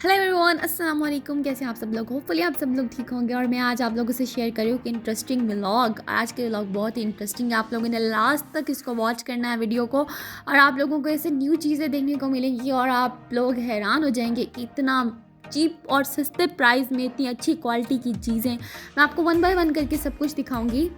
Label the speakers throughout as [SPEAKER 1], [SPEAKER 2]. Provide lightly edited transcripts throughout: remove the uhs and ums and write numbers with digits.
[SPEAKER 1] Hello everyone, अस्सलाम वालेकुम। कैसे हैं आप सब लोग? होपफुली आप सब लोग ठीक होंगे। और मैं आज आप लोगों से शेयर कर रही हूँ कि इंटरेस्टिंग व्लॉग। आज के व्लॉग बहुत ही इंटरेस्टिंग है। आप लोगों ने लास्ट तक इसको वॉच करना है वीडियो को, और आप लोगों को ऐसे न्यू चीज़ें देखने को मिलेंगी और आप लोग हैरान हो जाएंगे कि इतना चीप और सस्ते प्राइस में इतनी अच्छी क्वालिटी की चीज़ें। मैं आपको वन बाय वन करके सब कुछ दिखाऊंगी।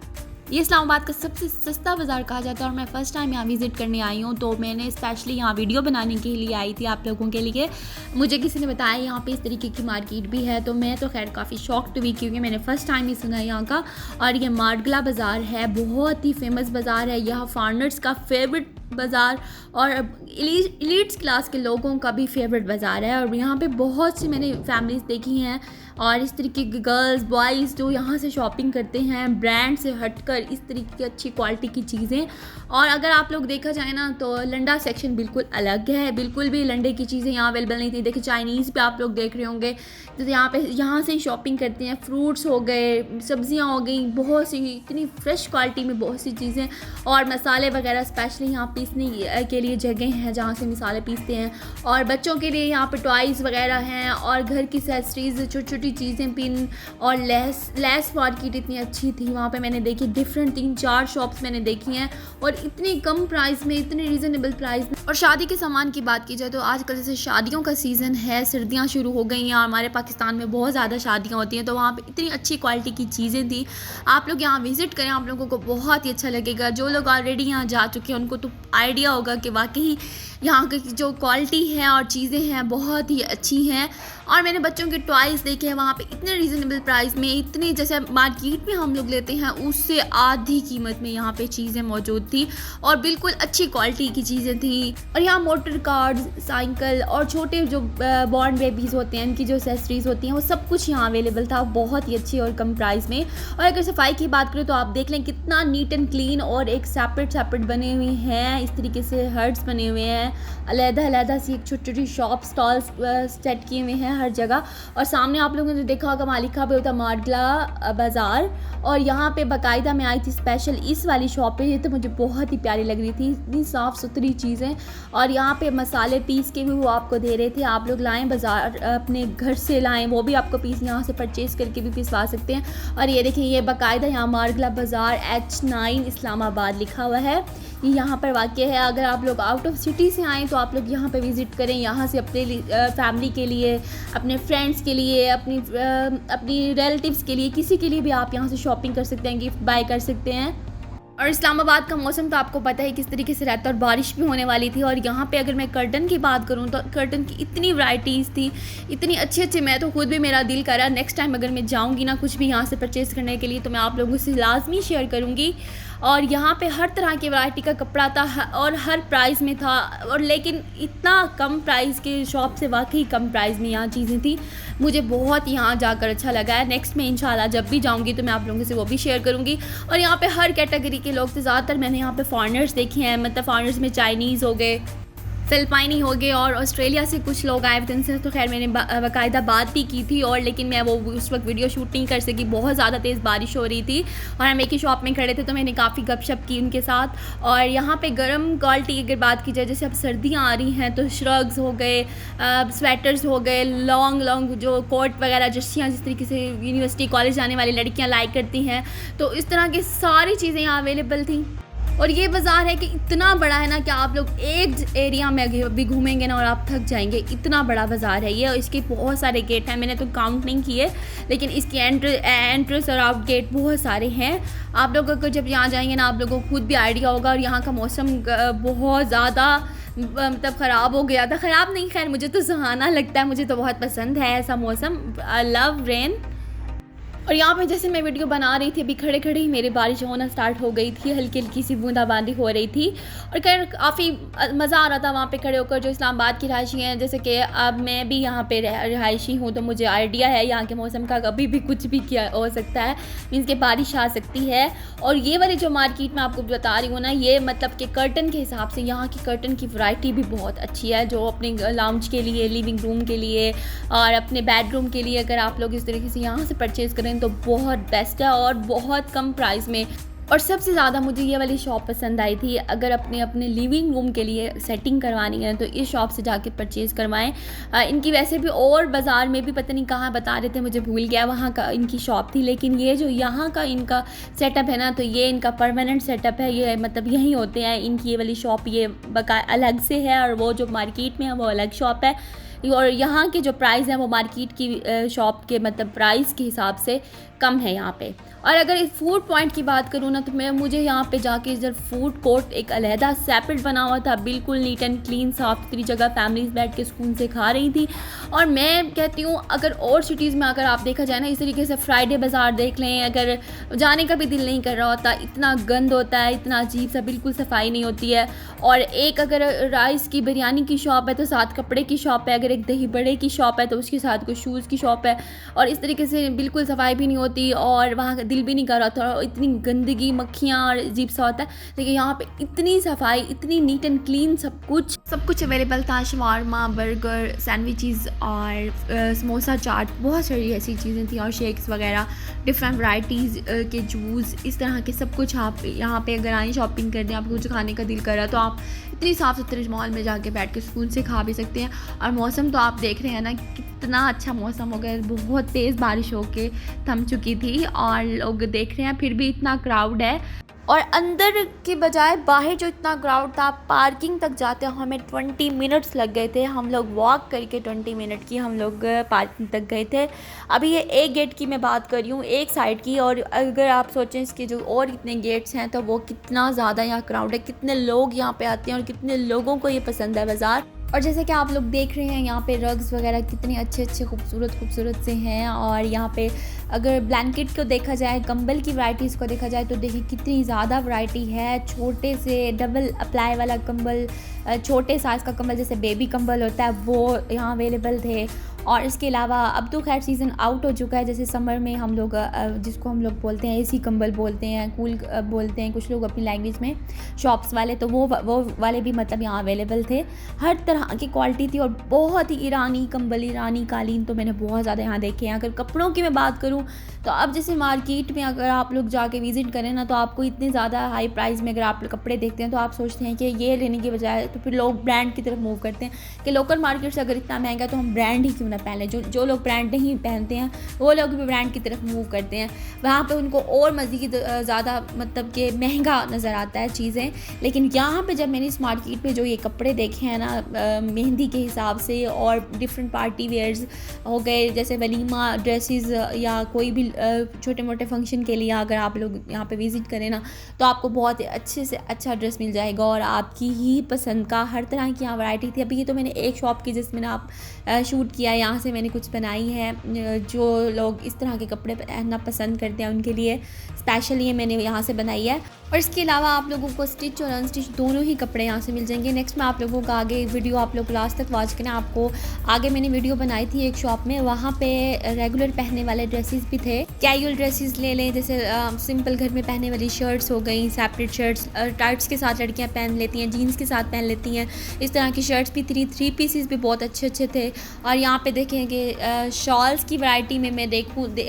[SPEAKER 1] ये इस्लामाबाद का सबसे सस्ता बाज़ार कहा जाता है और मैं फ़र्स्ट टाइम यहाँ विज़िट करने आई हूँ, तो मैंने स्पेशली यहाँ वीडियो बनाने के लिए आई थी आप लोगों के लिए। मुझे किसी ने बताया यहाँ पे इस तरीके की मार्केट भी है, तो मैं तो खैर काफ़ी शॉक्ड हुई क्योंकि मैंने फ़र्स्ट टाइम ही सुना है यहाँ का। और ये मार्गला बाज़ार है, बहुत ही फेमस बाज़ार है। यहाँ फॉरेनर्स का फेवरेट बाज़ार और एलीट्स क्लास के लोगों का भी फेवरेट बाज़ार है। और यहाँ पे बहुत सी मैंने फैमिलीज़ देखी हैं और इस तरीके के गर्ल्स बॉयज़ जो यहाँ से शॉपिंग करते हैं ब्रांड से हटकर इस तरीके की अच्छी क्वालिटी की चीज़ें। और अगर आप लोग देखा जाए ना तो लंडा सेक्शन बिल्कुल अलग है, बिल्कुल भी लंडे की चीज़ें यहाँ अवेलेबल नहीं थी। देखिए चाइनीज़ पे आप लोग देख रहे होंगे, तो यहाँ से ही शॉपिंग करते हैं। फ्रूट्स हो गए, सब्जियाँ हो गई, बहुत सी इतनी फ्रेश क्वालिटी में बहुत सी चीज़ें। और मसाले वगैरह स्पेशली यहाँ पीसने के लिए जगह हैं जहाँ से मसाले पीसते हैं। और बच्चों के लिए यहाँ पर टॉयज़ वगैरह हैं और घर की एक्सेसरीज़, छोटी छोटी चीज़ें, पिन और लेस मार्केट इतनी अच्छी थी वहाँ पे। मैंने देखी डिफरेंट 3-4 शॉप्स मैंने देखी हैं और इतनी कम प्राइस में, इतने रीज़नेबल प्राइस में। और शादी के सामान की बात की जाए तो आजकल जैसे शादियों का सीज़न है, सर्दियाँ शुरू हो गई हैं और हमारे पाकिस्तान में बहुत ज़्यादा शादियाँ होती हैं, तो वहाँ पे इतनी अच्छी क्वालिटी की चीज़ें थी। आप लोग यहाँ विज़िट करें, आप लोगों को बहुत ही अच्छा लगेगा। जो लोग ऑलरेडी यहाँ जा चुके हैं उनको तो आइडिया होगा कि वाकई यहाँ की जो क्वालिटी है और चीज़ें हैं बहुत ही अच्छी हैं। और मैंने बच्चों के टॉयज़ देखे हैं वहाँ पे इतने रीज़नेबल प्राइस में, इतने जैसे मार्केट में हम लोग लेते हैं उससे आधी कीमत में यहाँ पे चीज़ें मौजूद थी और बिल्कुल अच्छी क्वालिटी की चीज़ें थी। और यहाँ मोटर कार्स, साइकिल और छोटे जो बॉर्न बेबीज़ होते हैं उनकी जो एक्सेसरीज़ होती हैं वो सब कुछ यहाँ अवेलेबल था, बहुत ही अच्छी और कम प्राइस में। और अगर सफाई की बात करें तो आप देख लें कितना नीट एंड क्लीन और एक सेपरेट बने हुए हैं। इस तरीके से हर्ट्स बने हुए हैं, अलग-अलग सी एक छोटी छोटी शॉप स्टॉल्स सेट किए हुए हैं हर जगह। और सामने आप लोगों ने देखा होगा मालिका पे होता मार्गला बाज़ार, और यहाँ पे बाकायदा मैं आई थी स्पेशल इस वाली शॉप पे। ये तो मुझे बहुत ही प्यारी लग रही थी, इतनी साफ़ सुथरी चीज़ें। और यहाँ पे मसाले पीस के भी वो आपको दे रहे थे, आप लोग लाएँ बाज़ार अपने घर से लाएँ, वो भी आपको पीस यहाँ से परचेज़ करके भी पिसवा सकते हैं। और ये देखिए ये बाकायदा यहाँ मार्गला बाज़ार H9 इस्लामाबाद लिखा हुआ है, ये यहाँ पर वाक़ है। अगर आप लोग आउट ऑफ सिटी से आएँ तो आप लोग यहाँ पे विज़िट करें, यहाँ से अपने फैमिली के लिए, अपने फ्रेंड्स के लिए, अपनी रिलेटिव्स के लिए, किसी के लिए भी आप यहाँ से शॉपिंग कर सकते हैं, गिफ्ट बाय कर सकते हैं। और इस्लामाबाद का मौसम तो आपको पता है किस तरीके से रहता है और बारिश भी होने वाली थी। और यहाँ पे अगर मैं कर्टन की बात करूँ तो कर्टन की इतनी वैराइटीज़ थी, इतनी अच्छे मैं तो खुद भी, मेरा दिल कर रहा है नेक्स्ट टाइम अगर मैं जाऊँगी ना कुछ भी यहाँ से परचेज़ करने के लिए तो मैं आप लोगों से लाजमी शेयर करूँगी। और यहाँ पे हर तरह की वैरायटी का कपड़ा था और हर प्राइस में था, और लेकिन इतना कम प्राइस के शॉप से वाकई कम प्राइस में यहाँ चीज़ें थी। मुझे बहुत यहाँ जाकर अच्छा लगा है। नेक्स्ट में इंशाल्लाह जब भी जाऊँगी तो मैं आप लोगों से वो भी शेयर करूँगी। और यहाँ पे हर कैटेगरी के लोग थे, ज़्यादातर मैंने यहाँ पे फॉरेनर्स देखे हैं, मतलब फॉरेनर्स में चाइनीज़ हो गए, फिलिपाइनी हो गए और ऑस्ट्रेलिया से कुछ लोग आए थे। उनसे तो खैर मैंने बाकायदा बात भी की थी, और लेकिन मैं वो उस वक्त वीडियो शूट नहीं कर सकी, बहुत ज़्यादा तेज़ बारिश हो रही थी और हम एक ही शॉप में खड़े थे, तो मैंने काफ़ी गपशप की उनके साथ। और यहाँ पे गर्म क्वालिटी अगर बात की जाए, जैसे अब सर्दियाँ आ रही हैं तो श्रग्स हो गए, स्वेटर्स हो गए, लॉन्ग जो कोट वगैरह जर्सियाँ जिस तरीके से यूनिवर्सिटी कॉलेज जाने वाली लड़कियाँ लाइक करती हैं, तो इस तरह की सारी चीज़ें यहाँ अवेलेबल थी। और ये बाज़ार है कि इतना बड़ा है ना कि आप लोग एक एरिया में भी घूमेंगे ना और आप थक जाएंगे, इतना बड़ा बाज़ार है ये। और इसके बहुत सारे गेट हैं, मैंने तो काउंट नहीं किए, लेकिन इसकी एंट्रेंस और आउट गेट बहुत सारे हैं। आप लोगों को जब यहाँ जाएंगे ना आप लोगों को खुद भी आइडिया होगा। और यहाँ का मौसम बहुत ज़्यादा मतलब ख़राब हो गया था, ख़राब नहीं, खैर मुझे तो सुहाना लगता है, मुझे तो बहुत पसंद है ऐसा मौसम। I love rain. और यहाँ पे जैसे मैं वीडियो बना रही थी अभी खड़े खड़े ही मेरे बारिश होना स्टार्ट हो गई थी, हल्की हल्की सी बूंदाबांदी हो रही थी। और खैर काफ़ी मज़ा आ रहा था वहाँ पे खड़े होकर। जो इस्लामाबाद की रहायशी हैं, जैसे कि अब मैं भी यहाँ पे रहायशी हूँ तो मुझे आइडिया है यहाँ के मौसम का, कभी भी कुछ भी किया हो सकता है, मीन्स कि बारिश आ सकती है। और ये वाली जो मार्केट मैं आपको बता रही हूँ ना, ये मतलब कि कर्टन के हिसाब से यहाँ की कर्टन की वैरायटी भी बहुत अच्छी है, जो अपने लाउंज के लिए, लिविंग रूम के लिए और अपने बेडरूम के लिए अगर आप लोग इस तरीके से यहाँ से परचेज़ करें तो बहुत बेस्ट है और बहुत कम प्राइस में। और सबसे ज़्यादा मुझे ये वाली शॉप पसंद आई थी। अगर अपने अपने लिविंग रूम के लिए सेटिंग करवानी है तो इस शॉप से जाके परचेज़ करवाएं। इनकी वैसे भी और बाज़ार में भी पता नहीं कहाँ बता रहे थे, मुझे भूल गया, वहाँ का इनकी शॉप थी, लेकिन ये जो यहाँ का इनका सेटअप है ना, तो ये इनका परमानेंट सेटअप है। ये मतलब यहीं होते हैं। इनकी ये वाली शॉप ये बका अलग से है और वो जो मार्केट में है वो अलग शॉप है। और यहाँ के जो प्राइस हैं वो मार्केट की शॉप के मतलब प्राइस के हिसाब से कम है यहाँ पे। और अगर इस फूड पॉइंट की बात करूँ ना, तो मुझे यहाँ पे जाके इधर फूड कोर्ट एक अलहदा सेपरेट बना हुआ था, बिल्कुल नीट एंड क्लीन, साफ़ सुथरी जगह, फैमिलीज बैठ के सुकून से खा रही थी। और मैं कहती हूँ अगर और सिटीज़ में अगर आप देखा जाए ना, इस तरीके से फ्राइडे बाज़ार देख लें, अगर जाने का भी दिल नहीं कर रहा होता, इतना गंद होता है, इतना अजीब सा, बिल्कुल सफाई नहीं होती है। और एक अगर राइस की बिरयानी की शॉप है तो साथ कपड़े की शॉप है, अगर एक दही बड़े की शॉप है तो उसके साथ कोई शूज़ की शॉप है, और इस तरीके से बिल्कुल सफाई भी नहीं होती और वहाँ का दिल भी नहीं कर रहा था, इतनी गंदगी, मक्खियाँ और अजीब सा होता है। लेकिन यहाँ पे इतनी सफाई, इतनी नीट एंड क्लीन, सब कुछ अवेलेबल था। शवारमा, बर्गर, सैंडविचेस और समोसा चाट, बहुत सारी ऐसी चीज़ें थी, और शेक्स वगैरह, डिफरेंट वैराइटीज़ के जूस, इस तरह के सब कुछ आप यहाँ पे अगर आए शॉपिंग करते हैं, आपको कुछ खाने का दिल कर रहा है तो आप इतनी साफ़ सुथरे मॉल में जाके बैठ के सुकून से खा भी सकते हैं। और मौसम तो आप देख रहे हैं ना, कितना अच्छा मौसम हो गया, बहुत तेज़ बारिश होके थम चुकी थी और लोग देख रहे हैं फिर भी इतना क्राउड है। और अंदर के बजाय बाहर जो इतना क्राउड था, पार्किंग तक जाते हमें 20 मिनट्स लग गए थे। हम लोग वॉक करके 20 मिनट की हम लोग पार्किंग तक गए थे। अभी ये एक गेट की मैं बात कर रही हूँ, एक साइड की, और अगर आप सोचें इसके जो और कितने गेट्स हैं तो वो कितना ज़्यादा यहाँ क्राउड है, कितने लोग यहाँ पे आते हैं और कितने लोगों को ये पसंद है बाज़ार। और जैसे कि आप लोग देख रहे हैं यहाँ पे रग्स वगैरह कितने अच्छे अच्छे खूबसूरत से हैं। और यहाँ पे अगर ब्लैंकेट को देखा जाए, कंबल की वैराइटीज़ को देखा जाए तो देखिए कितनी ज़्यादा वैरायटी है। छोटे से डबल अप्लाई वाला कंबल, छोटे साइज़ का कंबल जैसे बेबी कंबल होता है वो यहाँ अवेलेबल थे। और इसके अलावा अब तो खैर सीज़न आउट हो चुका है, जैसे समर में हम लोग जिसको हम लोग बोलते हैं एसी कंबल बोलते हैं, कूल बोलते हैं कुछ लोग अपनी लैंग्वेज में, शॉप्स वाले, तो वो वाले भी मतलब यहाँ अवेलेबल थे। हर तरह की क्वालिटी थी और बहुत ही ईरानी कंबल, ईरानी कालीन तो मैंने बहुत ज़्यादा यहाँ देखे हैं। अगर कपड़ों की मैं बात करूँ तो अब जैसे मार्केट में अगर आप लोग जाके विज़िट करें ना, तो आपको इतने ज़्यादा हाई प्राइस में अगर आप कपड़े देखते हैं तो आप सोचते हैं कि ये लेने की बजाय तो फिर लोग ब्रांड की तरफ मूव करते हैं कि लोकल मार्केट से अगर इतना महंगा तो हम ब्रांड ही क्यों ना पहन लें। जो लोग ब्रांड नहीं पहनते हैं वो लोग भी ब्रांड की तरफ मूव करते हैं, वहाँ पे उनको और मज़ीद ज़्यादा मतलब कि महंगा नज़र आता है चीज़ें। लेकिन यहाँ पे जब मैंने इस मार्केट में जो ये कपड़े देखे हैं ना, मेहंदी के हिसाब से और डिफरेंट पार्टी वेयर्स हो गए, जैसे वलीमा ड्रेसेस या कोई भी छोटे मोटे फंक्शन के लिए अगर आप लोग यहाँ पे विज़िट करें ना, तो आपको बहुत अच्छे से अच्छा ड्रेस मिल जाएगा और आपकी ही पसंद का हर तरह की यहाँ वैरायटी थी। अभी ये तो मैंने एक शॉप की जिसमें ना आप शूट किया, यहाँ से मैंने कुछ बनाई है। जो लोग इस तरह के कपड़े पहनना पसंद करते हैं उनके लिए स्पेशल ये मैंने यहाँ से बनाई है। और इसके अलावा आप लोगों को स्टिच और अनस्टिच दोनों ही कपड़े यहाँ से मिल जाएंगे। नेक्स्ट मैं आप लोगों का आगे वीडियो आप लोग लास्ट तक वॉच करें। आपको आगे मैंने वीडियो बनाई थी एक शॉप में, वहाँ पे रेगुलर पहनने वाले ड्रेसेस भी थे। कैजुअल ड्रेसेस ले लें, जैसे सिंपल घर में पहनने वाली शर्ट्स हो गई, सेपरेट शर्ट्स टाइट्स के साथ लड़कियाँ पहन लेती हैं, जीन्स के साथ पहन लेती हैं, इस तरह की शर्ट्स भी थ्री पीसेस भी बहुत अच्छे अच्छे थे। और यहाँ पे देखें कि शॉल्स की वैरायटी में मैं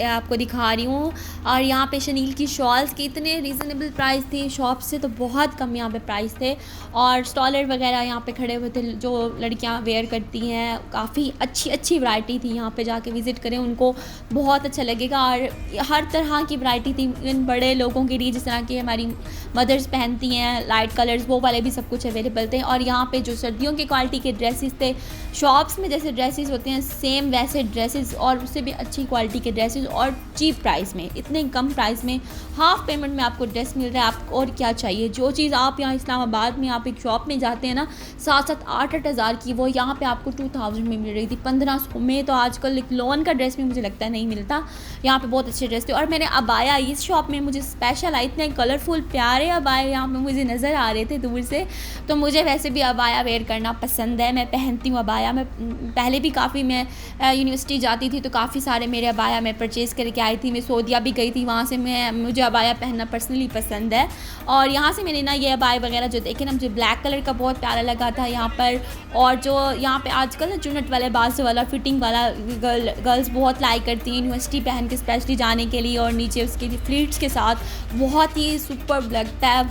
[SPEAKER 1] आपको दिखा रही हूँ। और यहाँ पे शनील की शॉल्स के इतने रीज़नेबल प्राइस थे, शॉप से तो बहुत कम यहाँ पे प्राइस थे। और स्टॉलर वगैरह यहाँ पे खड़े हुए थे जो लड़कियाँ वेयर करती हैं, काफ़ी अच्छी वैरायटी थी। यहाँ पे जाके विज़िट करें, उनको बहुत अच्छा लगेगा। और हर तरह की वैरायटी थी, इन बड़े लोगों के लिए जिस तरह की हमारी मदर्स पहनती हैं लाइट कलर्स, वो वाले भी सब कुछ अवेलेबल थे। और यहाँ पे जो सर्दियों की क्वालिटी के ड्रेसेस थे, शॉप्स में जैसे ड्रेसेस होते हैं सेम वैसे ड्रेसेस और उससे भी अच्छी क्वालिटी के ड्रेसेस और चीप प्राइस में, इतने कम प्राइस में, हाफ पेमेंट में आपको ड्रेस मिल रहा है। आपको और क्या चाहिए? जो चीज़ आप यहाँ इस्लामाबाद में आप एक शॉप में जाते हैं ना 7-7 8-8 हज़ार की, वो यहाँ पे आपको 2000 में मिल रही थी, 1500 में। तो आजकल एक लोन का ड्रेस भी मुझे लगता है नहीं मिलता। यहाँ पे बहुत अच्छे ड्रेस थे। और मैंने अबाया इस शॉप में मुझे स्पेशल आए, इतने कलरफुल प्यारे अबाया यहाँ पे मुझे नज़र आ रहे थे दूर से। तो मुझे वैसे भी अबाया वेयर करना पसंद है, मैं पहनती हूँ अबाया। मैं पहले भी काफ़ी मैं मैं यूनिवर्सिटी जाती थी तो काफ़ी सारे मेरे अबाया मैं परचेज़ करके आई थी। मैं सऊदीया भी गई थी, वहाँ से मुझे अबाया पहनना पर्सनली पसंद है। और यहाँ से मैंने ना ये अबाया वगैरह जो देखे ना, मुझे ब्लैक कलर का बहुत प्यारा लगा था यहाँ पर। और जो यहाँ पे आजकल ना चुन्नट वाले बाजू वाला फिटिंग वाला गर्ल्स बहुत लाइक करती हैं यूनिवर्सिटी पहन के स्पेशली जाने के लिए, और नीचे उसके फ्लीट्स के साथ बहुत ही सुपर लगता है।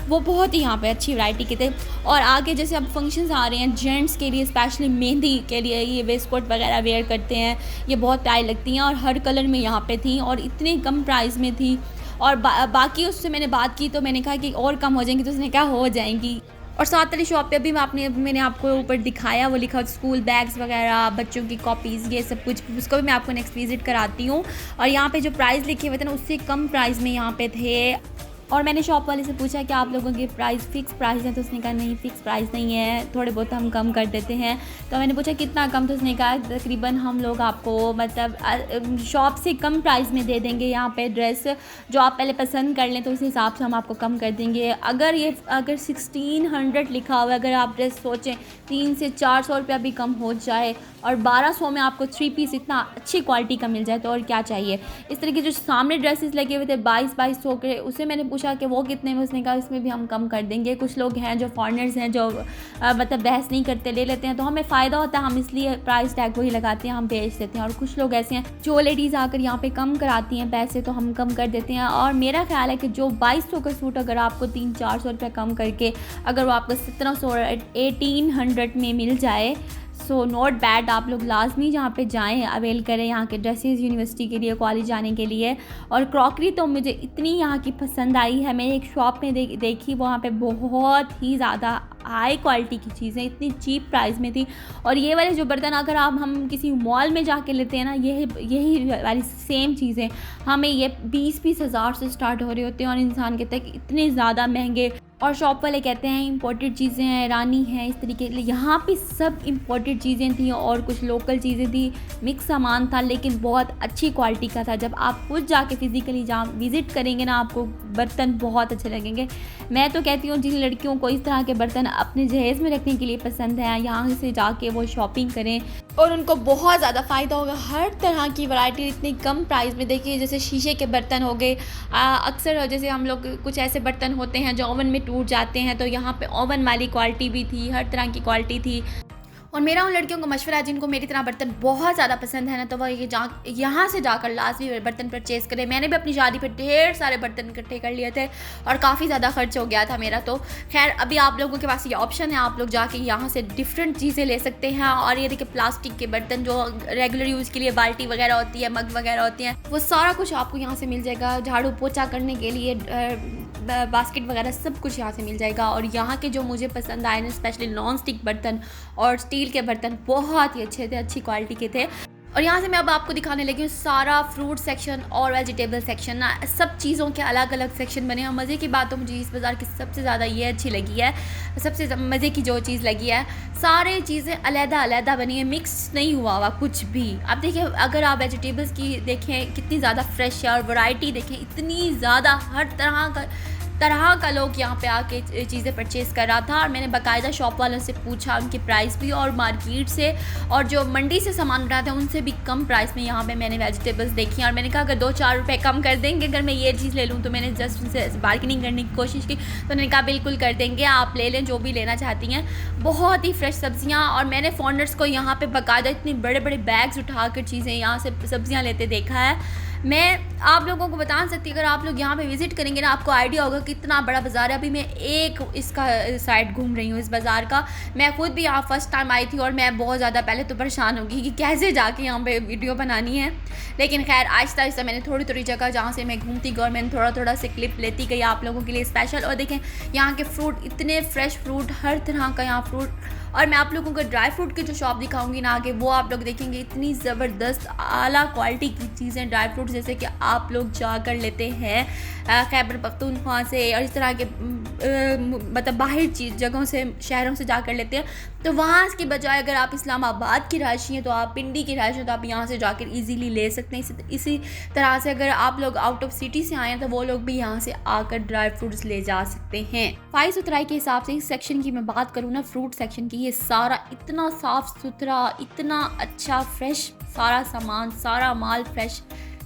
[SPEAKER 1] वो बहुत ही यहाँ पे अच्छी वैरायटी के थे। और आगे जैसे अब फंक्शंस आ रहे हैं जेंट्स के लिए, स्पेशली मेहंदी के लिए ये वेस्ट कोट वगैरह वेयर करते हैं, ये बहुत प्यारी लगती हैं और हर कलर में यहाँ पे थी और इतने कम प्राइस में थी। और बाकी उससे मैंने बात की तो मैंने कहा कि और कम हो जाएंगी, तो उसने कहा हो जाएंगी। और साथ वाली शॉप पे भी मैंने आपको ऊपर दिखाया, वो लिखा स्कूल बैग्स वगैरह, बच्चों की कॉपीज़, ये सब कुछ, उसको भी मैं आपको नेक्स्ट विजिट कराती हूँ। और यहाँ पे जो प्राइस लिखे हुए थे ना उससे कम प्राइस में यहाँ पे थे। और मैंने शॉप वाले से पूछा कि आप लोगों के प्राइस फ़िक्स प्राइस है, तो उसने कहा नहीं फ़िक्स प्राइस नहीं है, थोड़े बहुत हम कम कर देते हैं। तो मैंने पूछा कितना कम, तो उसने कहा तकरीबन हम लोग आपको मतलब शॉप से कम प्राइस में दे देंगे यहाँ पे ड्रेस, जो आप पहले पसंद कर लें तो उस हिसाब से हम आपको कम कर देंगे। अगर 1600 लिखा हुआ है, अगर आप ड्रेस सोचें 300 से 400 रुपया भी कम हो जाए और 1200 में आपको 3 पीस इतना अच्छी क्वालिटी का मिल जाए तो और क्या चाहिए। इस तरह के जो सामने ड्रेसेस लगे हुए थे 2200 के, उसे मैंने पूछा कि वो कितने में, उसने कहा इसमें भी हम कम कर देंगे। कुछ लोग हैं जो फॉरेनर्स हैं जो मतलब बहस नहीं करते, ले लेते हैं, तो हमें फ़ायदा होता है, हम इसलिए प्राइस टैग वही लगाते हैं, हम बेच देते हैं। और कुछ लोग ऐसे हैं जो लेडीज़ आकर यहाँ पे कम कराती हैं पैसे, तो हम कम कर देते हैं। और मेरा ख्याल है कि जो 2200 का सूट अगर आपको 300-400 रुपये कम करके अगर वो आपको 1700 1800 में मिल जाए, सो नॉट बैड। आप लोग लाजमी जहाँ पे जाएं, अवेल करें यहाँ के ड्रेसेस यूनिवर्सिटी के लिए, कॉलेज जाने के लिए। और क्रॉकरी तो मुझे इतनी यहाँ की पसंद आई है, मैंने एक शॉप में देखी, वहाँ पे बहुत ही ज़्यादा हाई क्वालिटी की चीज़ें इतनी चीप प्राइस में थी। और ये वाले जो बर्तन अगर हम किसी मॉल में जाके लेते हैं ना, यही वाली सेम चीज़ें हमें ये 20-20 हज़ार से स्टार्ट हो रहे होते हैं और इंसान के तक इतने ज़्यादा महंगे। और शॉप वाले कहते हैं इम्पोर्टेड चीज़ें हैं, ईरानी हैं, इस तरीके के। यहाँ पे सब इम्पोर्टेड चीज़ें थी और कुछ लोकल चीज़ें थी, मिक्स सामान था, लेकिन बहुत अच्छी क्वालिटी का था। जब आप खुद जाके फिज़िकली जहाँ विज़िट करेंगे ना, आपको बर्तन बहुत अच्छे लगेंगे। मैं तो कहती हूँ जिन लड़कियों को इस तरह के बर्तन अपने जहेज़ में रखने के लिए पसंद है, यहाँ से जाके वो शॉपिंग करें और उनको बहुत ज़्यादा फ़ायदा होगा। हर तरह की वैरायटी इतनी कम प्राइस में। देखिए जैसे शीशे के बर्तन हो गए, अक्सर जैसे हम लोग कुछ ऐसे बर्तन होते हैं जो ओवन में टूट जाते हैं, तो यहाँ पे ओवन वाली क्वालिटी भी थी, हर तरह की क्वालिटी थी। और मेरा उन लड़कियों को मशवरा है जिनको मेरी तरह बर्तन बहुत ज़्यादा पसंद है ना, तो वह यहाँ से जाकर लाजमी बर्तन परचेज़ करें। मैंने भी अपनी शादी पर ढेर सारे बर्तन इकट्ठे कर लिए थे और काफ़ी ज़्यादा खर्च हो गया था मेरा। तो खैर अभी आप लोगों के पास ये ऑप्शन है, आप लोग जाके यहाँ से डिफरेंट चीज़ें ले सकते हैं। और ये देखिए प्लास्टिक के बर्तन जो रेगुलर यूज़ के लिए बाल्टी वगैरह होती है, मग वगैरह होती हैं, वो सारा कुछ आपको यहाँ से मिल जाएगा। झाड़ू पोछा करने के लिए बास्केट वगैरह सब कुछ यहाँ से मिल जाएगा। और यहाँ के जो मुझे पसंद आए ना, स्पेशली नॉन स्टिक बर्तन और स्टील के बर्तन बहुत ही अच्छे थे, अच्छी क्वालिटी के थे। और यहाँ से मैं अब आपको दिखाने लगी हूँ सारा फ्रूट सेक्शन और वेजिटेबल सेक्शन ना, सब चीज़ों के अलग अलग सेक्शन बने हैं। मज़े की बात तो मुझे इस बाज़ार की सबसे ज़्यादा ये अच्छी लगी है, सबसे मज़े की जो चीज़ लगी है, सारे चीज़ें अलग-अलग बनी है, मिक्स नहीं हुआ कुछ भी। आप देखिए अगर आप वेजिटेबल्स की देखें कितनी ज़्यादा फ्रेश है और वैरायटी देखें इतनी ज़्यादा, हर तरह का लोग यहाँ पे आके चीज़ें परचेज़ कर रहा था। और मैंने बाकायदा शॉप वालों से पूछा उनकी प्राइस भी, और मार्केट से और जो मंडी से सामान उठाते हैं उनसे भी कम प्राइस में यहाँ पे मैंने वेजिटेबल्स देखी। और मैंने कहा अगर 2-4 रुपये कम कर देंगे अगर मैं ये चीज़ ले लूँ, तो मैंने जस्ट उनसे बार्गेनिंग करने की कोशिश की, तो उन्होंने कहा बिल्कुल कर देंगे, आप ले लें जो भी लेना चाहती हैं। बहुत ही फ्रेश सब्ज़ियाँ, और मैंने फॉरेनर्स को यहाँ पर बाकायदा इतने बड़े बड़े बैग्स उठा कर चीज़ें यहाँ से सब्ज़ियाँ लेते देखा है। मैं आप लोगों को बता सकती हूँ, अगर आप लोग यहाँ पे विज़िट करेंगे ना, आपको आइडिया होगा कितना बड़ा बाज़ार है। अभी मैं एक इसका साइड घूम रही हूँ इस बाज़ार का। मैं खुद भी यहाँ फर्स्ट टाइम आई थी और मैं बहुत ज़्यादा पहले तो परेशान होगी कि कैसे जाके यहाँ पे वीडियो बनानी है, लेकिन खैर आहिस्ता आहिस्ता मैंने थोड़ी जगह जहाँ से मैं घूमती गई और मैंने थोड़ा से क्लिप लेती गई आप लोगों के लिए स्पेशल। और देखें यहाँ के फ्रूट, इतने फ्रेश फ्रूट, हर तरह का यहाँ फ्रूट। और मैं आप लोगों को ड्राई फ्रूट की जो शॉप दिखाऊंगी ना आगे, वो आप लोग देखेंगे इतनी ज़बरदस्त आला क्वालिटी की चीज़ें, ड्राई फ्रूट जैसे कि आप लोग जाकर लेते हैं खैबर पख्तूनख्वा से और इस तरह के मतलब बाहर जगहों से, शहरों से जाकर लेते हैं। तो वहाँ के बजाय अगर आप इस्लामाबाद की रहायशी हैं, तो आप पिंडी की रहायशी हैं, तो आप यहाँ से जाकर इजीली ले सकते हैं। इसी तरह से अगर आप लोग आउट ऑफ सिटी से आए हैं, तो वो लोग भी यहाँ से आकर ड्राई फ्रूट्स ले जा सकते हैं। सफाई सुथराई के हिसाब से इस सेक्शन की मैं बात करूँ ना, फ्रूट सेक्शन की, ये सारा इतना साफ़ सुथरा, इतना अच्छा फ्रेश सारा सामान, सारा माल फ्रेश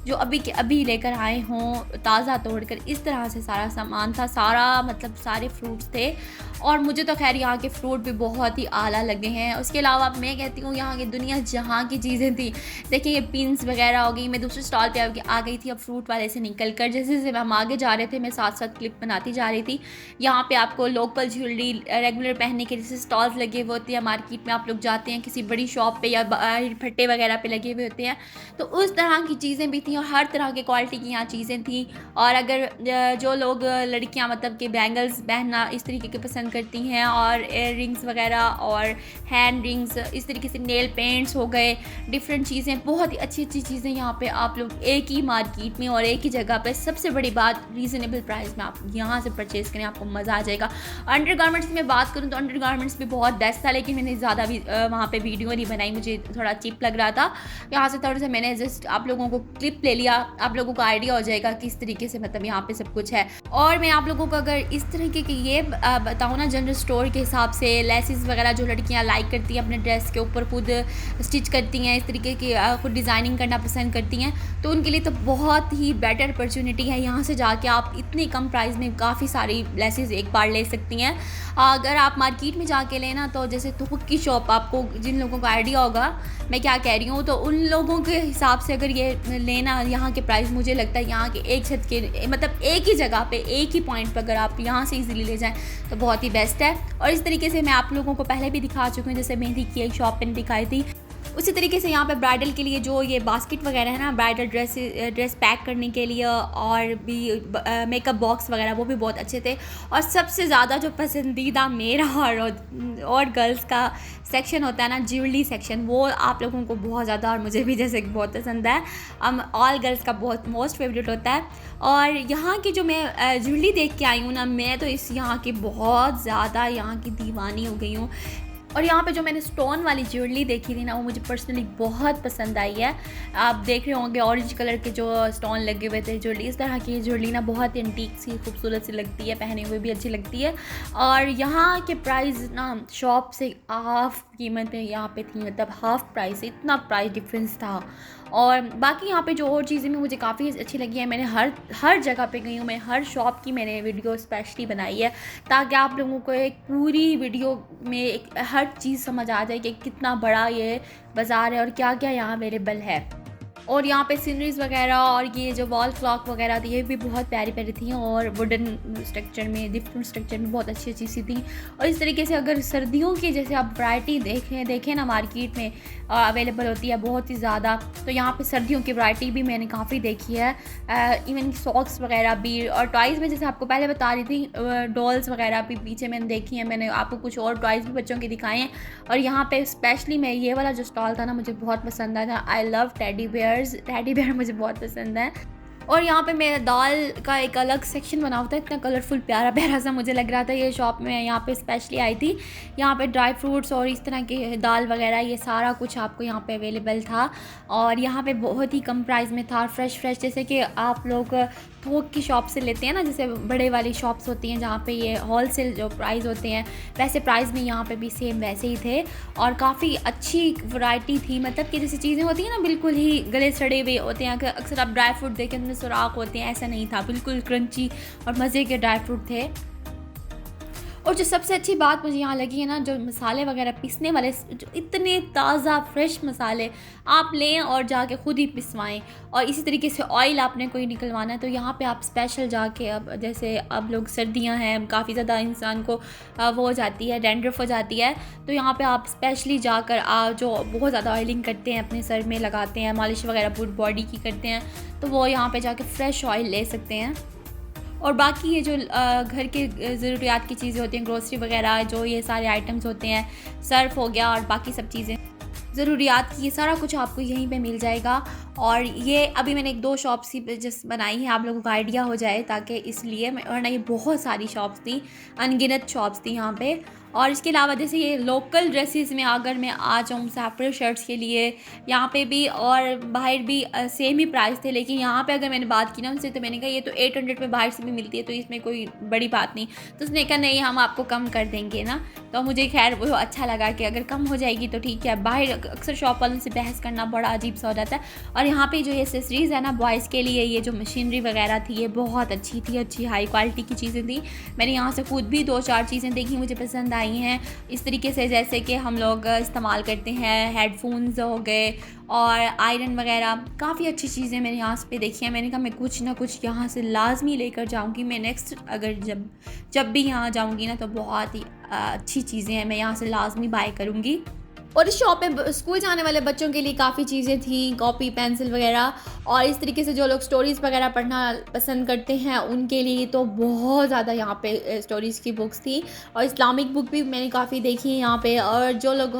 [SPEAKER 1] जो अभी के अभी लेकर आए हों, ताज़ा तोड़कर, इस तरह से सारा सामान था। सारा मतलब सारे फ्रूट्स थे और मुझे तो ख़ैर यहाँ के फ्रूट भी बहुत ही आला लगे हैं। उसके अलावा मैं कहती हूँ यहाँ की दुनिया जहाँ की चीज़ें थी, देखिए ये पिन्स वगैरह हो गई। मैं दूसरे स्टॉल पे आ गई थी अब फ्रूट वाले से निकल कर। जैसे जैसे हम आगे जा रहे थे मैं साथ साथ क्लिप बनाती जा रही थी। यहाँ पे आपको लोकल ज्वेलरी रेगुलर पहनने के जैसे स्टॉल्स लगे हुए होते हैं। मार्केट में आप लोग जाते हैं किसी बड़ी शॉप पे या फट्टे वगैरह पे लगे हुए होते हैं, तो उस तरह की चीज़ें भी थी और हर तरह के क्वालिटी की यहाँ चीज़ें थी। और अगर जो लोग लड़कियाँ मतलब कि बैंगल्स पहनना इस तरीके के पसंद करती हैं और एयर रिंग्स वगैरह और हैंड रिंग्स, इस तरीके से नेल पेंट्स हो गए, डिफरेंट चीज़ें, बहुत ही अच्छी अच्छी चीज़ें यहाँ पे आप लोग एक ही मार्केट में और एक ही जगह पे, सबसे बड़ी बात रीज़नेबल प्राइस में आप यहाँ से परचेज़ करें, आपको मज़ा आ जाएगा। अंडर गारमेंट्स की मैं बात करूँ तो अंडर गारमेंट्स भी बहुत बेस्ट था, लेकिन मैंने ज़्यादा भी वहाँ पे वीडियो नहीं बनाई, मुझे थोड़ा चीप लग रहा था। यहाँ से थोड़ा सा मैंने जस्ट आप लोगों को क्लिप ले लिया, आप लोगों को आइडिया हो जाएगा किस तरीके से मतलब यहाँ पे सब कुछ है। और मैं आप लोगों को अगर इस तरीके की ये बताऊँ ना, जनरल स्टोर के हिसाब से लेसिस वगैरह जो लड़कियाँ लाइक करती हैं अपने ड्रेस के ऊपर, खुद स्टिच करती हैं, इस तरीके की खुद डिज़ाइनिंग करना पसंद करती हैं, तो उनके लिए तो बहुत ही बेटर अपॉर्चुनिटी है। यहाँ से जाके आप इतने कम प्राइस में काफ़ी सारी लेसिस एक बार ले सकती हैं। अगर आप मार्केट में जाके लेना तो जैसे थोक की शॉप, आपको जिन लोगों को आइडिया होगा मैं क्या कह रही हूँ, तो उन लोगों के हिसाब से अगर ये लेना, यहाँ के प्राइस मुझे लगता है यहाँ के एक छत के मतलब एक ही जगह पे एक ही पॉइंट पर अगर आप यहाँ से इजीली ले जाएं तो बहुत ही बेस्ट है। और इस तरीके से मैं आप लोगों को पहले भी दिखा चुकी हूँ, जैसे मेहंदी की एक शॉप मैंने दिखाई थी, उसी तरीके से यहाँ पे ब्राइडल के लिए जो ये बास्केट वगैरह है ना, ब्राइडल ड्रेस पैक करने के लिए, और भी मेकअप बॉक्स वगैरह, वो भी बहुत अच्छे थे। और सबसे ज़्यादा जो पसंदीदा मेरा और गर्ल्स का सेक्शन होता है ना, ज्वेलरी सेक्शन, वो आप लोगों को बहुत ज़्यादा और मुझे भी जैसे बहुत पसंद है, ऑल गर्ल्स का बहुत मोस्ट फेवरेट होता है। और यहाँ की जो मैं ज्वेलरी देख के आई हूँ ना, मैं तो इस यहाँ की बहुत ज़्यादा यहाँ की दीवानी हो गई हूँ। और यहाँ पे जो मैंने स्टोन वाली ज्वेलरी देखी थी ना, वो मुझे पर्सनली बहुत पसंद आई है। आप देख रहे होंगे ऑरेंज कलर के जो स्टोन लगे हुए थे ज्वेलरी, इस तरह की ज्वेलरी ना बहुत एंटीक सी खूबसूरत सी लगती है, पहने हुए भी अच्छी लगती है। और यहाँ के प्राइस ना शॉप से हाफ़ कीमत में यहाँ पे थी, मतलब हाफ़ प्राइस, इतना प्राइस डिफरेंस था। और बाकी यहाँ पे जो और चीज़ें भी मुझे काफ़ी अच्छी लगी हैं, मैंने हर जगह पे गई हूँ, मैं हर शॉप की मैंने वीडियो स्पेशली बनाई है ताकि आप लोगों को एक पूरी वीडियो में एक हर चीज़ समझ आ जाए कि कितना बड़ा ये बाज़ार है और क्या क्या यहाँ अवेलेबल है। और यहाँ पे सीनरीज़ वगैरह और ये जो वॉल क्लॉक वगैरह थी, ये भी बहुत प्यारी प्यारी थी और वुडन स्ट्रक्चर में, डिफरेंट स्ट्रक्चर में बहुत अच्छी अच्छी सी थी। और इस तरीके से अगर सर्दियों की जैसे आप वैरायटी देखें ना मार्केट में अवेलेबल होती है बहुत ही ज़्यादा, तो यहाँ पे सर्दियों की वैरायटी भी मैंने काफ़ी देखी है। इवन सॉक्स वगैरह भी, और टॉयज़ में जैसे आपको पहले बता रही थी, डॉल्स वगैरह भी पीछे मैंने देखी हैं, मैंने आपको कुछ और टॉयज़ भी बच्चों के दिखाए हैं। और यहाँ पे स्पेशली मैं ये वाला जो स्टॉल था ना, मुझे बहुत पसंद आया था। आई लव टेडी बेयर मुझे बहुत पसंद है। और यहाँ पे मेरा दाल का एक अलग सेक्शन बना हुआ था, इतना कलरफुल प्यारा प्यारा सा मुझे लग रहा था। ये शॉप में यहाँ पे स्पेशली आई थी, यहाँ पे ड्राई फ्रूट्स और इस तरह के दाल वगैरह ये सारा कुछ आपको यहाँ पे अवेलेबल था। और यहाँ पे बहुत ही कम प्राइस में था, फ्रेश जैसे कि आप लोग थोक की शॉप से लेते हैं ना, जैसे बड़े वाली शॉप्स होती हैं जहाँ पे ये होलसेल जो प्राइस होते हैं, वैसे प्राइस में यहाँ पे भी सेम वैसे ही थे। और काफ़ी अच्छी वैरायटी थी, मतलब कि जैसे चीज़ें होती हैं ना बिल्कुल ही गले सड़े हुए होते हैं, अक्सर आप ड्राई फ्रूट देखें उनमें सुराख होते हैं, ऐसा नहीं था, बिल्कुल क्रंची और मज़े के ड्राई फ्रूट थे। और जो सबसे अच्छी बात मुझे यहाँ लगी है ना, जो मसाले वगैरह पीसने वाले, जो इतने ताज़ा फ्रेश मसाले आप लें और जाके ख़ुद ही पिसवाएं। और इसी तरीके से ऑयल आपने कोई निकलवाना है तो यहाँ पे आप स्पेशल जाके, अब जैसे अब लोग सर्दियाँ हैं, काफ़ी ज़्यादा इंसान को वो हो जाती है, डैंड्रफ हो जाती है, तो यहाँ पे आप स्पेशली जाकर जो बहुत ज़्यादा ऑयलिंग करते हैं अपने सर में लगाते हैं, मालिश वगैरह पूरी बॉडी की करते हैं, तो वो यहाँ पर जाके फ़्रेश ऑयल ले सकते हैं। और बाकी ये जो घर के ज़रूरियात की चीज़ें होती हैं, ग्रोसरी वगैरह, जो ये सारे आइटम्स होते हैं, सर्फ हो गया और बाकी सब चीज़ें ज़रूरियात की, ये सारा कुछ आपको यहीं पे मिल जाएगा। और ये अभी मैंने 1-2 शॉप्स ही जस्ट बनाई है, आप लोगों को आइडिया हो जाए, ताकि इसलिए वरना ये बहुत सारी शॉप्स थी, अनगिनत शॉप्स थी यहाँ पे। और इसके अलावा जैसे ये लोकल ड्रेसेस में अगर मैं आ जाऊँ सेपरेट शर्ट्स के लिए, यहाँ पे भी और बाहर भी सेम ही प्राइस थे, लेकिन यहाँ पे अगर मैंने बात की ना उनसे तो मैंने कहा ये तो 800 में बाहर से भी मिलती है तो इसमें कोई बड़ी बात नहीं। तो उसने कहा नहीं हम आपको कम कर देंगे ना। तो मुझे खैर वो अच्छा लगा कि अगर कम हो जाएगी तो ठीक है। बाहर अक्सर शॉप वालों से बहस करना बड़ा अजीब सा हो जाता है। और यहाँ पे जो ये एक्सेसरीज़ है ना बॉयज़ के लिए, ये जो मशीनरी वगैरह थी ये बहुत अच्छी थी, अच्छी हाई क्वालिटी की चीज़ें थी। मैंने यहाँ से खुद भी 2-4 चीज़ें देखी, मुझे पसंद आई हैं। इस तरीके से जैसे कि हम लोग इस्तेमाल करते हैं, हेडफोन्स हो गए और आयरन वगैरह, काफ़ी अच्छी चीज़ें मैंने यहाँ पे देखी हैं। मैंने कहा मैं कुछ ना कुछ यहाँ से लाजमी लेकर जाऊँगी। मैं नेक्स्ट अगर जब भी यहाँ जाऊँगी ना तो बहुत ही अच्छी चीज़ें हैं, मैं यहाँ से लाजमी बाय करूँगी। और इस शॉप में स्कूल जाने वाले बच्चों के लिए काफ़ी चीज़ें थी, कॉपी पेंसिल वगैरह। और इस तरीके से जो लोग स्टोरीज़ वगैरह पढ़ना पसंद करते हैं उनके लिए तो बहुत ज़्यादा यहाँ पे स्टोरीज़ की बुक्स थी। और इस्लामिक बुक भी मैंने काफ़ी देखी है यहाँ पे। और जो लोग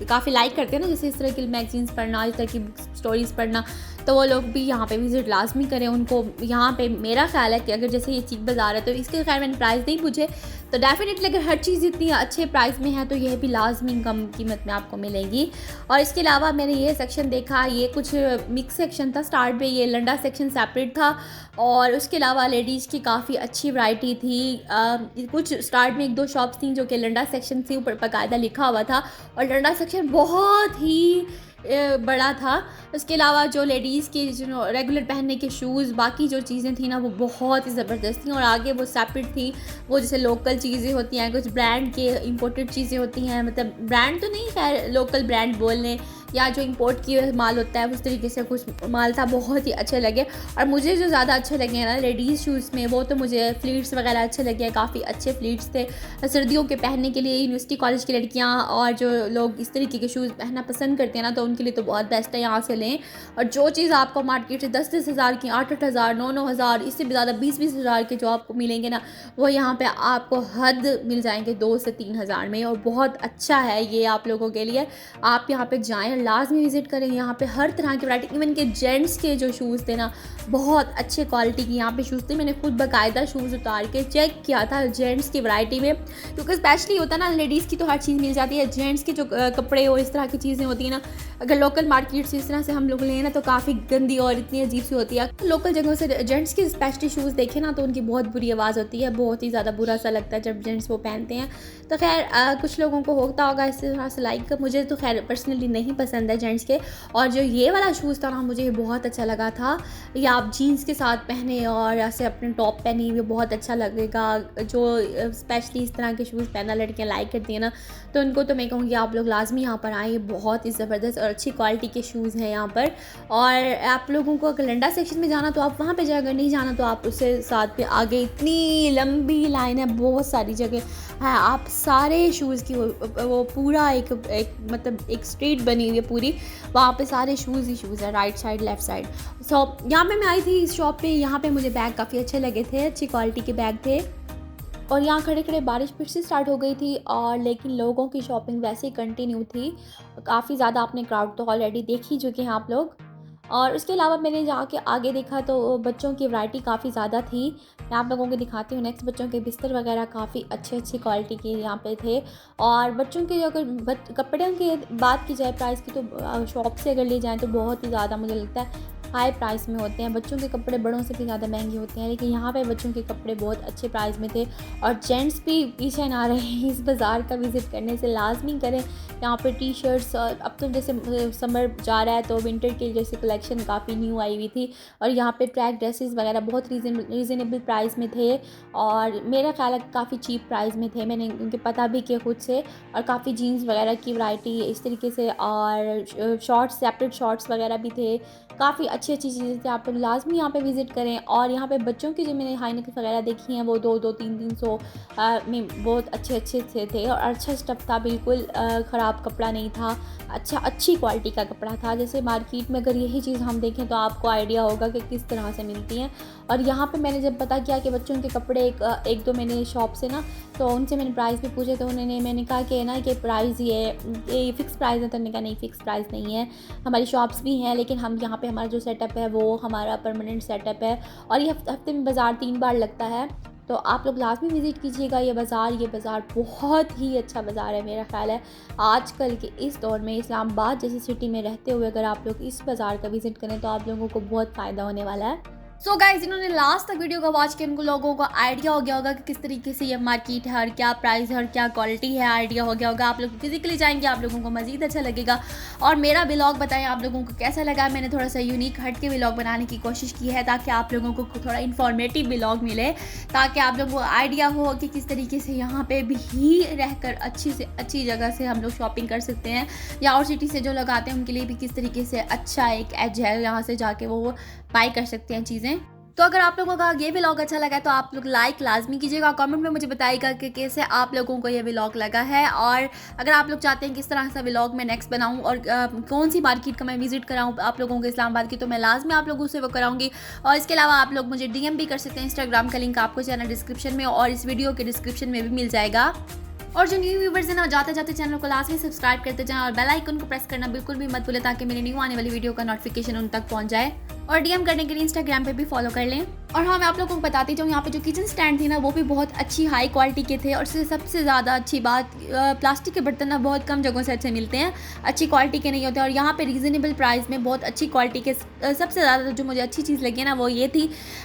[SPEAKER 1] काफ़ी लाइक करते हैं ना जैसे इस तरह की मैगजीन्स पढ़ना, इस तरह की स्टोरीज़ पढ़ना, तो वो लोग भी यहाँ पे विज़िट लाजमी करें। उनको यहाँ पे मेरा ख्याल है कि अगर जैसे ये चीक बाज़ार है तो इसके खैर मैंने प्राइस नहीं पूछे, तो डेफिनेटली अगर हर चीज़ इतनी अच्छे प्राइस में है तो यह भी लाजमी कम कीमत में आपको मिलेगी। और इसके अलावा मैंने ये सेक्शन देखा, ये कुछ मिक्स सेक्शन था। स्टार्ट में ये लंडा सेक्शन सेपरेट था और उसके अलावा लेडीज़ की काफ़ी अच्छी वैरायटी थी। कुछ स्टार्ट में 1-2 शॉप्स थी जो कि लंडा सेक्शन से ऊपर बाकायदा लिखा हुआ था और लंडा सेक्शन बहुत ही बड़ा था। उसके अलावा जो लेडीज़ के जो रेगुलर पहनने के शूज़, बाकी जो चीज़ें थी ना वो बहुत ही ज़बरदस्त थी। और आगे वो सेपरेट थी, वो जैसे लोकल चीज़ें होती हैं, कुछ ब्रांड के इंपोर्टेड चीज़ें होती हैं, मतलब ब्रांड तो नहीं खैर लोकल ब्रांड बोल लें, या जो इंपोर्ट की माल होता है उस तरीके से कुछ माल था, बहुत ही अच्छे लगे। और मुझे जो ज़्यादा अच्छे लगे हैं ना लेडीज़ शूज़ में, वो तो मुझे फ्लीट्स वगैरह अच्छे लगे हैं, काफ़ी अच्छे फ्लीट्स थे सर्दियों के पहनने के लिए। यूनिवर्सिटी कॉलेज की लड़कियाँ और जो लोग इस तरीके के शूज़ पहनना पसंद करते हैं ना तो उनके लिए तो बहुत बेस्ट है, यहाँ से लें। और जो चीज़ आपको मार्केट से 10-10 हज़ार की, 8-8 हज़ार, 9-9 हज़ार, इससे भी ज़्यादा 20-20 हज़ार के जो आपको मिलेंगे ना वो यहाँ पे आपको हद मिल जाएंगे 2 से 3 हज़ार में। और बहुत अच्छा है ये आप लोगों के लिए, आप यहाँ पे जाएँ, लाजमी विज़िट करें। यहाँ पे हर तरह की वैरायटी, इवन के जेंट्स के जो शूज़ थे ना बहुत अच्छे क्वालिटी की यहाँ पे शूज़ थे। मैंने खुद बाकायदा शूज़ उतार के चेक किया था जेंट्स की वैरायटी में, क्योंकि स्पेशली होता है ना लेडीज़ की तो हर चीज़ मिल जाती है, जेंट्स के जो कपड़े और इस तरह की चीज़ें होती हैं ना अगर लोकल मार्केट से इस तरह से हम लोग लें ना तो काफ़ी गंदी और इतनी अजीब सी होती है। लोकल जगहों से जेंट्स के स्पेशली शूज़ देखें ना तो उनकी बहुत बुरी आवाज़ होती है, बहुत ही ज़्यादा बुरा सा लगता है जब जेंट्स वो पहनते हैं। तो खैर कुछ लोगों को होता होगा इस तरह से लाइक, मुझे तो खैर पर्सनली नहीं पसंद है जेंट्स के। और जो ये वाला शूज़ था ना मुझे बहुत अच्छा लगा था, ये आप जीन्स के साथ पहने और ऐसे अपने टॉप पहने हुए बहुत अच्छा लगेगा। जो स्पेशली इस तरह के शूज़ पहनना लड़कियाँ लाइक करती हैं ना तो उनको तो मैं कहूँगी आप लोग लाजमी यहाँ पर आएँ, बहुत ही ज़बरदस्त और अच्छी क्वालिटी के शूज़ हैं यहाँ पर। और आप लोगों को अगर लंडा सेक्शन में जाना तो आप वहाँ पे जाए, अगर नहीं जाना तो आप उससे साथ पे आगे इतनी लंबी लाइन है, बहुत सारी जगह है, आप सारे शूज़ की वो पूरा एक मतलब एक स्ट्रीट बनी हुई है पूरी, वहाँ पे सारे शूज़ ही शूज़ है, राइट साइड लेफ़्ट साइड। सो यहाँ पे मैं आई थी इस शॉप पे, यहाँ पे मुझे बैग काफ़ी अच्छे लगे थे, अच्छी क्वालिटी के बैग थे। और यहाँ खड़े खड़े बारिश फिर से स्टार्ट हो गई थी और लेकिन लोगों की शॉपिंग वैसे ही कंटिन्यू थी, काफ़ी ज़्यादा आपने क्राउड तो ऑलरेडी देख ही चुके हैं आप लोग। और उसके अलावा मैंने जाके आगे देखा तो बच्चों की वैरायटी काफ़ी ज़्यादा थी, मैं आप लोगों को दिखाती हूँ नेक्स्ट। बच्चों के बिस्तर वगैरह काफ़ी अच्छी क्वालिटी के यहाँ पे थे। और बच्चों के अगर कपड़ों की बात की जाए प्राइस की तो शॉप से अगर ले जाएँ तो बहुत ही ज़्यादा मुझे लगता है हाई प्राइस में होते हैं। बच्चों के कपड़े बड़ों से भी ज़्यादा महंगे होते हैं, लेकिन यहाँ पे बच्चों के कपड़े बहुत अच्छे प्राइस में थे। और जेंट्स भी पीछे ना रहे हैं, इस बाज़ार का विज़िट करने से लाजमी करें। यहाँ पे टी शर्ट्स, अब तो जैसे समर जा रहा है तो विंटर के जैसे कलेक्शन काफ़ी न्यू आई हुई थी। और यहाँ पे ट्रैक ड्रेसेस वगैरह बहुत रीज़नेबल प्राइस में थे और मेरा ख्याल है काफ़ी चीप प्राइस में थे, मैंने उनके पता भी किया खुद से। और काफ़ी जीन्स वगैरह की वैरायटी इस तरीके से, और शॉर्ट्स, सेपरेट शॉर्ट्स वगैरह भी थे, काफ़ी अच्छी चीज़ें थी। आप लोग लाजमी यहाँ पे विज़िट करें। और यहाँ पे बच्चों की जो मैंने हाई नेक वगैरह देखी हैं वो 2-300 में बहुत अच्छे से थे और अच्छा स्टफ़ था, बिल्कुल ख़राब कपड़ा नहीं था, अच्छी क्वालिटी का कपड़ा था। जैसे मार्केट में अगर यही चीज़ हम देखें तो आपको आइडिया होगा कि किस तरह से मिलती हैं। और यहाँ पे मैंने जब पता किया कि बच्चों के कपड़े एक दो मैंने शॉप से ना, तो उनसे मैंने प्राइस भी पूछे तो मैंने कहा कि ना कि प्राइस ये फ़िक्स प्राइस है, तो उन्होंने कहा नहीं फ़िक्स प्राइस नहीं है, हमारी शॉप्स भी हैं लेकिन हम यहाँ पे हमारा जो सेटअप है वो हमारा परमानेंट सेटअप है और ये हफ्ते में बाज़ार 3 बार लगता है। तो आप लोग लाजमी विज़िट कीजिएगा ये बाज़ार बहुत ही अच्छा बाज़ार है। मेरा ख़्याल है आजकल के इस दौर में इस्लामाबाद जैसी सिटी में रहते हुए अगर आप लोग इस बाज़ार का विज़िट करें तो आप लोगों को बहुत फ़ायदा होने वाला है। सो गाइस, जिन्होंने लास्ट तक वीडियो को वॉच किया उनको लोगों को आइडिया हो गया होगा कि किस तरीके से ये मार्केट है और क्या प्राइस है और क्या क्वालिटी है, आइडिया हो गया होगा। आप लोग फिजिकली जाएंगे आप लोगों को मज़ीद अच्छा लगेगा। और मेरा व्लॉग बताएं आप लोगों को कैसा लगा। मैंने थोड़ा सा यूनिक हट के व्लॉग बनाने की कोशिश की है ताकि आप लोगों को थोड़ा इन्फॉर्मेटिव व्लॉग मिले, ताकि आप लोगों को आइडिया हो कि किस तरीके से यहाँ पे भी रहकर अच्छी से अच्छी जगह से हम लोग शॉपिंग कर सकते हैं, या और सिटी से जो लोग आते हैं उनके लिए भी किस तरीके से अच्छा एक एज है, यहाँ से जाके वो बाई कर सकते हैं चीज़ें। तो अगर आप लोगों का ये व्लॉग अच्छा लगा है तो आप लोग लाइक लाजमी कीजिएगा, कमेंट में मुझे बताइएगा कि कैसे आप लोगों को ये व्लॉग लगा है। और अगर आप लोग चाहते हैं किस तरह से व्लॉग मैं नेक्स्ट बनाऊं और कौन सी मार्केट का मैं विजिट कराऊं आप लोगों को इस्लामाबाद की, तो मैं लाजमी आप लोगों से वो कराऊंगी। और इसके अलावा आप लोग मुझे DM भी कर सकते हैं। इंस्टाग्राम का लिंक आपको चैनल डिस्क्रिप्शन में और इस वीडियो के डिस्क्रिप्शन में भी मिल जाएगा। और जो न्यू व्यूवर्स हैं ना, जाते जाते चैनल को लाजमी सब्सक्राइब करते जाएं और बेल आइकन को प्रेस करना बिल्कुल भी मत भूलें ताकि मेरी न्यू आने वाली वीडियो का नोटिफिकेशन उन तक पहुंच जाए। और DM करने के लिए इंस्टाग्राम पे भी फॉलो कर लें। और हाँ, मैं आप लोगों को बताती जाऊँ, यहाँ पे जो किचन स्टैंड थे ना वो भी बहुत अच्छी हाई क्वालिटी के थे। और सबसे ज़्यादा अच्छी बात, प्लास्टिक के बर्तन ना बहुत कम जगहों से अच्छे मिलते हैं, अच्छी क्वालिटी के नहीं होते। और यहाँ पे रीज़नेबल प्राइस में बहुत अच्छी क्वालिटी के सबसे ज़्यादा जो मुझे अच्छी चीज़ लगी ना वो ये थी,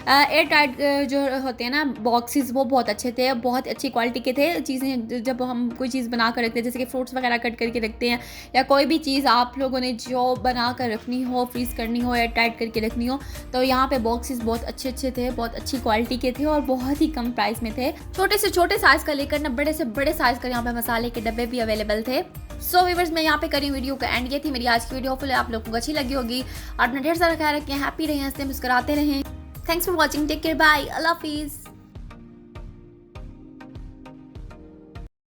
[SPEAKER 1] एयर टाइट जो होते हैं ना बॉक्सेस, वो बहुत अच्छे थे, बहुत अच्छी क्वालिटी के थे। चीज़ें जब हम कोई चीज़ बना कर रखते हैं, जैसे कि फ्रूट्स वगैरह कट करके रखते हैं, या कोई भी चीज़ आप लोगों ने जो बना कर रखनी हो, फ्रीज़ करनी हो, एयर टाइट करके रखनी हो, तो यहाँ पे बॉक्सेस बहुत अच्छे थे, बहुत अच्छी क्वालिटी के थे और बहुत ही कम प्राइस में थे। छोटे से छोटे साइज़ का लेकर ना बड़े से बड़े साइज़ का यहाँ पे मसाले के डब्बे भी अवेलेबल थे। सो व्यूअर्स, मैं यहाँ पे करी वीडियो का एंड। ये थी मेरी आज की वीडियो, होपफुली आप लोगों को अच्छी लगी होगी। और अपना ढेर सारा ख्याल रखें, हैप्पी रहें, हंसते मुस्कुराते रहें। Thanks for watching, take care, bye, अल्लाह हाफिज़।